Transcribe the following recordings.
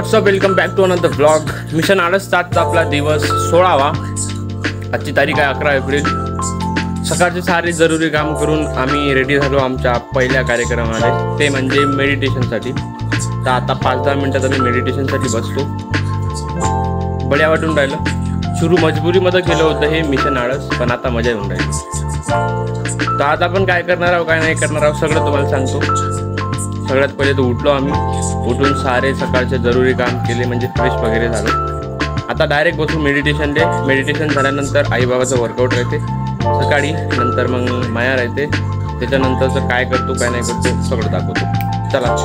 WhatsApp, welcome back to another blog. Mission आळसचा आपला दिवस 16वा. आजची तारीख आहे 11 एप्रिल. सकाळचे सारे जरुरी काम करून आम्ही रेडी झालो आमच्या पहिल्या कार्यक्रमाला, ते म्हणजे मेडिटेशनसाठी. तर आता 5-10 मिनटात आम्ही मेडिटेशनसाठी बसतो. बढिया वाटून राहिलं. सुरू मजबुरीमध्ये केलं होतं हे मिशन आळस, पण आता मजा येऊन राहिली. तर आता आपण काय करणार आहोत काय नाही करणार आहोत सगळं तुम्हाला सांगतो. सगळ्यात पहिले तर उठलो आम्ही. उठून सारे सकाळचे जरुरी काम केले, म्हणजे फ्रेश वगैरे झालो. आता डायरेक्ट बसू मेडिटेशन. मेडिटेशन झाल्यानंतर आईबाबाचं वर्कआउट राहते सकाळी, नंतर मग माया राहते. त्याच्यानंतरचं काय करतो काय नाही करतो सगळं दाखवतो. चला.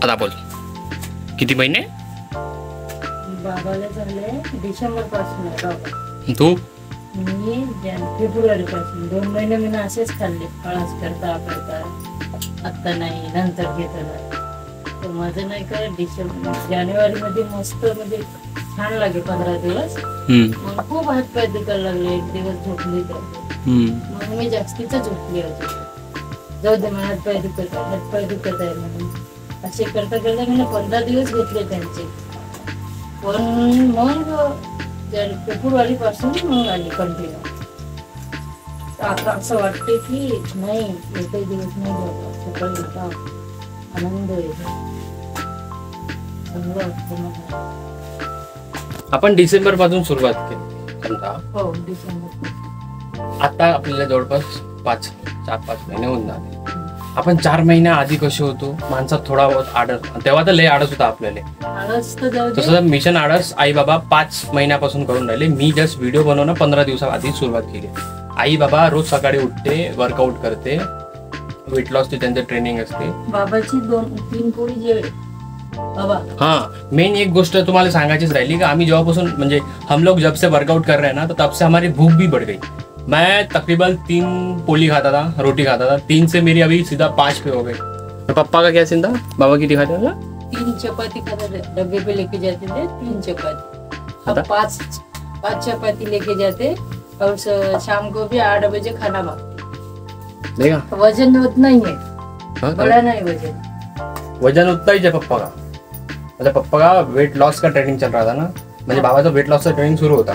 आता बोल, किती महिने? बाबाला झाले डिसेंबर पासून. तू? मी फेब्रुवारी पासून 2 महिने मी असेच खाल्ले. फळास करता आता नाही, नंतर घेतला. माझं नाही का जानेवारी मध्ये मस्त म्हणजे छान लागे 15 दिवस. मग खूप हात पाय दुखायला लागले. 1 दिवस झोपली तर मग मी जास्तीच झोपली होती. जाऊ दे, मला हात पाय दुखत आहे म्हणून असे करता करता मी 15 दिवस घेतले त्यांचे. पण मग फेब्रुवारी पासून मग आली कंटिन्यू. आता असं वाटते की नाही, एकही दिवस नाही जातो. सकाळी उठा, आनंद येतो, चांगलं वाटतं मला. आपण डिसेंबर पासून सुरुवात केली समजा. हो, डिसेंबर. आता आपल्याला जवळपास 4-5 महिने होऊन जाते. आपण 4 महिन्या आधी कसे होतो, माणसात थोडा बहुत आळस, तेव्हा तर लय आळस होता आपल्याला. आळस तर जाऊ दे. तसं मिशन आळस आई बाबा 5 महिन्यापासून करून राहिले. मी जस्ट व्हिडिओ बनवणं 15 दिवसाआधी सुरुवात केली. आई बाबा रोज सकाळी उठते, वर्कआउट करते, वेट लॉसची त्यांचं ट्रेनिंग असते. बाबाची 2-3 पोळी जेवे बाबा. हाँ, मेन एक गोष्ट तुम्हाला सांगायचीच राहिली कि आम्ही जेव्हापासून म्हणजे हम लोग जब से वर्कआउट कर रहे हैं ना, तो तब से हमारी भूख भी बढ़ गई. मैं तकरीबन 3 पोली खाता था, रोटी खाता था. 3 से मेरी अभी सीधा 5 पे हो गए. तो पापा का क्या सीन था? बाबा कितनी खाते थे? 3 चपाती खाता थे, डब्बे पे लेके जाते थे 3 चपाती. अब 5 चपाती लेके जाते और शाम को भी 8 बजे खाना बाकी. देखा, वजन उतना ही है. बड़ा नहीं वजन उतना ही है पप्पा का. मतलब पप्पा का वेट लॉस का ट्रेनिंग चल रहा था ना, म्हणजे बाबाचा वेट लॉसचा ट्रेनिंग सुरू होता.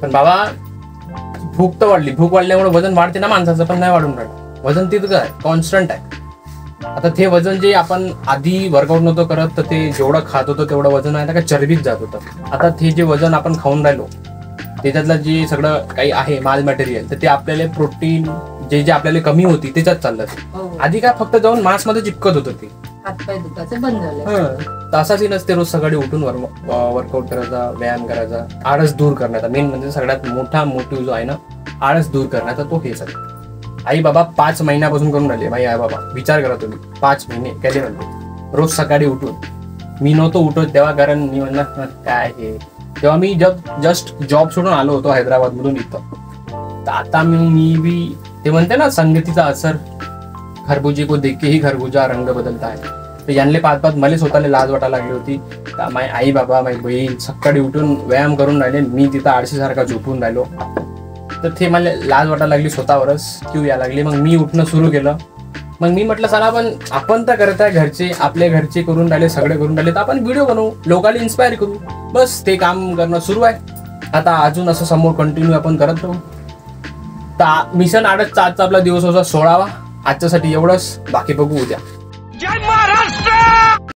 पण बाबा भूक तर वाढली. भूक वाढल्यामुळे वजन वाढते ना माणसाचं, पण नाही वाढून राहिलं. वजन तिथं आहे, कॉन्स्टंट आहे. आता ते वजन जे आपण आधी वर्कआउट नव्हतं करत, तर ते जेवढं खात होतं तेवढं वजन आहे का चरबीत जात होतं. आता ते जे वजन आपण खाऊन राहिलो, त्याच्यातलं जे सगळं काही आहे माल मटेरियल, तर ते आपल्याला प्रोटीन जे आपल्याला कमी होती त्याच्यात चाललं. आधी काय फक्त जाऊन मांसमध्ये चिपकत होतं ते. हातपाय दुखायचं बंद झालं. तासाची नसते. रोज सकाळी उठून वर्कआउट करायचा, व्यायाम करायचा, आळस दूर करण्याचा. मेन म्हणजे सगळ्यात मोठा मोटिव्ह जो आहे ना, आळस दूर करण्याचा, तो हेच आहे. आई बाबा 5 महिन्यापासून करून राहिले. भाई आई बाबा विचार करा तुम्ही, 5 महिने केले म्हणते रोज सकाळी उठून. मी नव्हतो उठत तेव्हा, कारण मी म्हणणार काय हे, तेव्हा मी जस्ट जॉब सोडून आलो होतो हैदराबाद मधून इथं. तर आता मी भी ते म्हणते ना, संगतीचा असर. खरबुजे को देख के ही खरबुजा रंग बदलता है. तर यांना 5 मला स्वतःला लाज वाटायला लागली होती. माझी आई बाबा, माझी बहीण सकाळी उठून व्यायाम करून राहिले, मी तिथं आळशीसारखा झोपून राहिलो. तर ते मला लाज वाटायला लागली स्वतःवरच, क्यू यायला लागली. मग मी उठणं सुरू केलं. मग मी म्हटलं चला आपण तर करताय, घरचे आपल्या घरचे करून राहिले, सगळे करून राहिले, तर आपण व्हिडिओ बनवू, लोकांना इन्स्पायर करू. बस ते काम करणं सुरू आहे. आता अजून असं समोर कंटिन्यू आपण करत राहू. तर मिशन आळसचा आजचा आपला दिवस होता 16वा. आजच्यासाठी एवढंच, बाकी बघू उद्या.